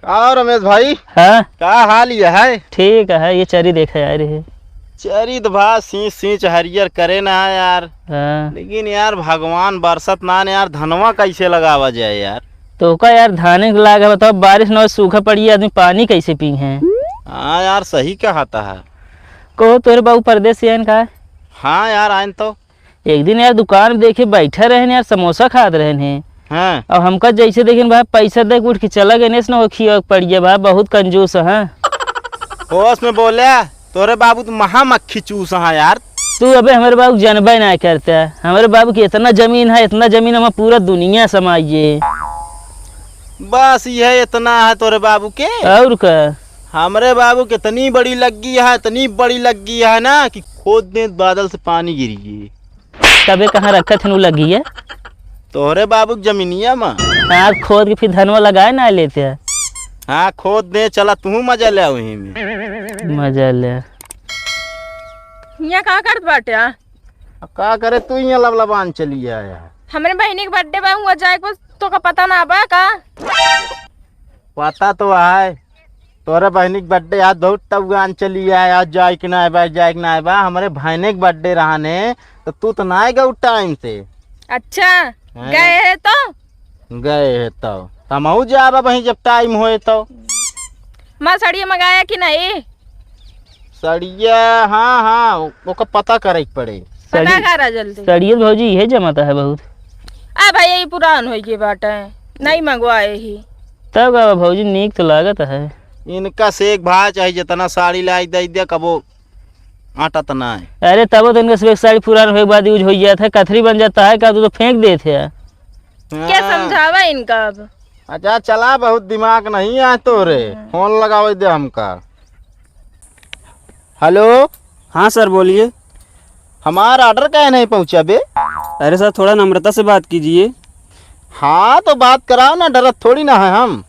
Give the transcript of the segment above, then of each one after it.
और रमेश भाई हाँ क्या हाल ये है? ठीक है। ये चरी देखा यार ये। चरी तो भा सींच सींच हरियर करे ना यार। हाँ लेकिन यार भगवान बरसत ना ने यार धनवा कैसे लगावा जाए यार। तो का यार धाने के लागा बताओ, बारिश न हो सूखा पड़ी आदमी पानी कैसे पी है। हाँ यार सही कहता है। कहो तोरे बाबू परदेश से का है? हाँ यार आइन तो एक दिन यार दुकान में देखे बैठे रहे यार, समोसा खाद रहे हैं। हाँ और हमका जैसे देखे भाई पैसा दे उठ के चला गए ना वो खिया पड़िए भाई, बहुत कंजूस है। होश में बोले तोरे बाबू तो महामक्खी चूस है यार। तू अबे हमारे बाबू जनबे ना करता है। हमारे बाबू की इतना जमीन है, इतना जमीन हम पूरा दुनिया समाइए। बस यह इतना है तोरे बाबू के। और का हमारे बाबू की इतनी बड़ी लग्गी है, इतनी बड़ी लग्गी है ना कि खोद दे बादल से पानी गिरी। कबे कहाँ रखा थे लगी है तोहरे बाबू की जमीनिया में। हाँ खोद के फिर धनवा लगाए ना लेते हैं। हाँ खोद दे चला तू मजा ले वहीं में। मजा ले यहाँ कहाँ करत बाटे? अब का करे तू यहाँ लबलबान चली आया। हमरे बहनी के बर्थडे बा, हुआ जाए को तो का पता ना बा का? पता तो है तोरे बहनी के बर्थडे आज बहुत तबान चली आया। आज जाए कि ना बा, जाए कि ना बा। हमारे भाईने के बर्थडे रहने तो तू तो ना आएगा उस टाइम से। अच्छा गए है तो गए है तो हमहू जाबा वहीं जब टाइम होए तो। माँ सड़िया मंगाया कि नहीं? सड़िया हाँ हाँ ओका पता करे के पड़े। पता करा जल्दी। सड़ियत भौजी ये जमाता है बहुत। आ भाई यही पुरान हो गई बाटे, नहीं मंगवाए ही। तब का भौजी नीक तो लागत है। इनका से एक भाई चाहे जितना साड़ी लाई दे दे कबो आटा तो ना है। अरे तब तो इनका एक साड़ी पुरान होने के बाद यूज हो जाता है, कथरी बन जाता है का तो फेंक देते हैं। क्या समझावा इनका अब? अच्छा चला बहुत दिमाग नहीं है तो रे। फोन लगावे दे हमका। हेलो हाँ सर बोलिए। हमारा ऑर्डर क्या नहीं पहुंचा बे? अरे सर थोड़ा नम्रता से बात कीजिए। हाँ तो बात कराओ ना, डरत थोड़ी ना है हम।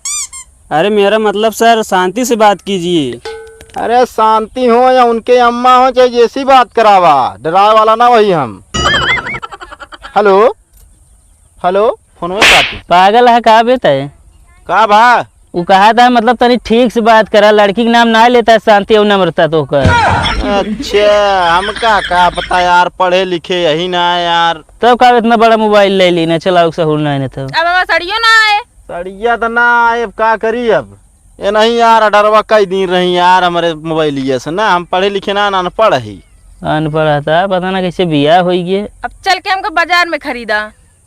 अरे मेरा मतलब सर शांति से बात कीजिए। अरे शांति हो या उनके अम्मा हो चाहे जैसी बात करावा, डरावे वाला ना वही हम। हेलो हेलो फोन में काटी पागल है का बेटा है? का भा वो कहा था मतलब तनी ठीक से बात करा, लड़की के नाम ना लेता है शांति और नम्रता तो कर। अच्छा हमका का पता यार, पढ़े लिखे यही ना है यार। तब का इतना बड़ा मोबाइल ले ली ना, चलाओ सहूल ना तो। अब हमारा सड़ियो ना आए। सड़िया तो ना आए, अब का करी अब। ये नहीं यार डरवा कई दिन रही यार हमारे मोबाइल से ना। हम पढ़े लिखे ना अनपढ़ ही। अनपढ़ था पता ना कैसे बिया हो गए। अब चल के हमको बाजार में खरीदा,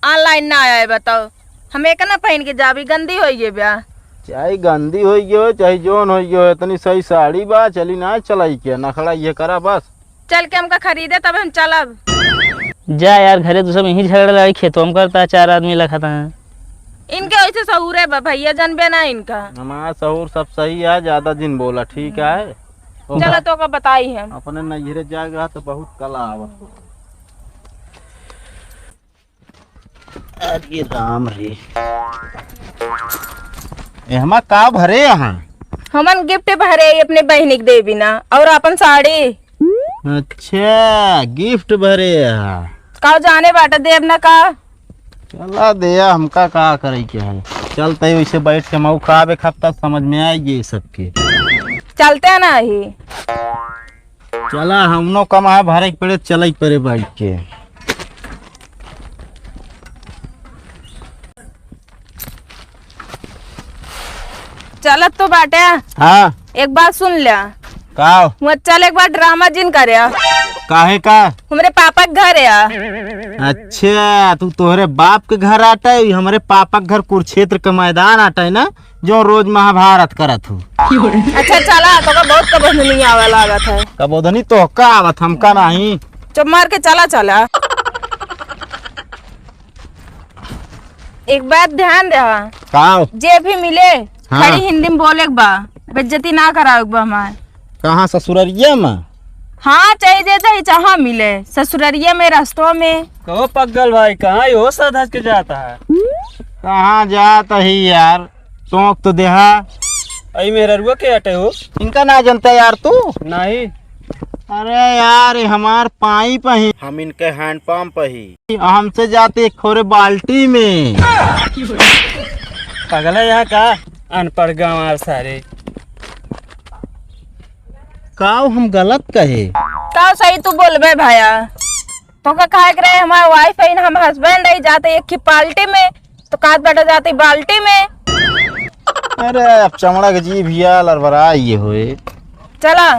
ऑनलाइन ना आया है बताओ। हम एक ना पहन के जाबी, गंदी हो गई ब्याह। चाहे गंदी हो गयो चाहे जोन हो गयो, इतनी सही साड़ी बा चली ना चलाई के नखड़ा ये करा बस। चल के हमका खरीदे तब हम चलब। जा यार घरे तो सब यही झगड़ा लड़ाई खेतों में करता है, 4 आदमी लखाता है। इनके वैसे सहूर है भैया, जानबे ना इनका। हमारा सहूर सब सही है, ज्यादा दिन बोला ठीक है। चलो तो का बताई हम अपने नजरे जाएगा तो बहुत कला आवत। अरे राम रे एहमा का भरे यहाँ। हमन गिफ्ट भरे अपने बहनी के दे बिना और अपन साड़ी। अच्छा गिफ्ट भरे यहाँ। का जाने बाटा देव ना का। चला दे हमका का करे के है। चलते वैसे बैठ के मऊ खाबे खब समझ में आएगी ये सबके। चलते हैं ना ही। चला हमनो कमा भरे के पड़े, चल पड़े बैठ के। चलत तो बाटे। हाँ एक बात सुन लिया, का वहाँ चल एक बार ड्रामा जिन करे। काहे का? हमारे पापा के घर है। अच्छा तू तोहरे बाप के घर आता है, हमारे पापा के घर कुरुक्षेत्र का मैदान आता है ना, जो रोज महाभारत करत हो। अच्छा चला तो का बहुत कबोधनी नहीं आवे लागत है। कबोधनी तो का आवत हमका नहीं। चुप मार के चला चला। एक बात ध्यान दे, का जे भी मिले हाँ। खड़ी हिंदी में बोले के बा, बेइज्जती ना कराओ बा हमार। कहाँ ससुररिया में? हाँ चाहे जे चाहे जहाँ मिले, ससुररिया में, रास्तों में। कहो पगल भाई कहाँ हो सर धस के जाता है। कहाँ जाता ही यार, टोक तो देहा। अई मेरा रुआ के हटे हो। इनका ना जानता यार तू? नहीं अरे यार ये हमार पाइप ही, हम इनके हैंड पंप ही। हमसे जाते खोरे बाल्टी में। पगला यहाँ का अनपढ़ गंवार सारे। काव हम गलत कहे? का सही तू बोलबे भैया। तो का खाए के रहे हमारे वाइफ है हम हस्बैंड है जाते एक की पाल्टी में तो काट बैठा जाते बाल्टी में। अरे अब चमड़ा के जी भैया लड़बड़ा ये होए। चला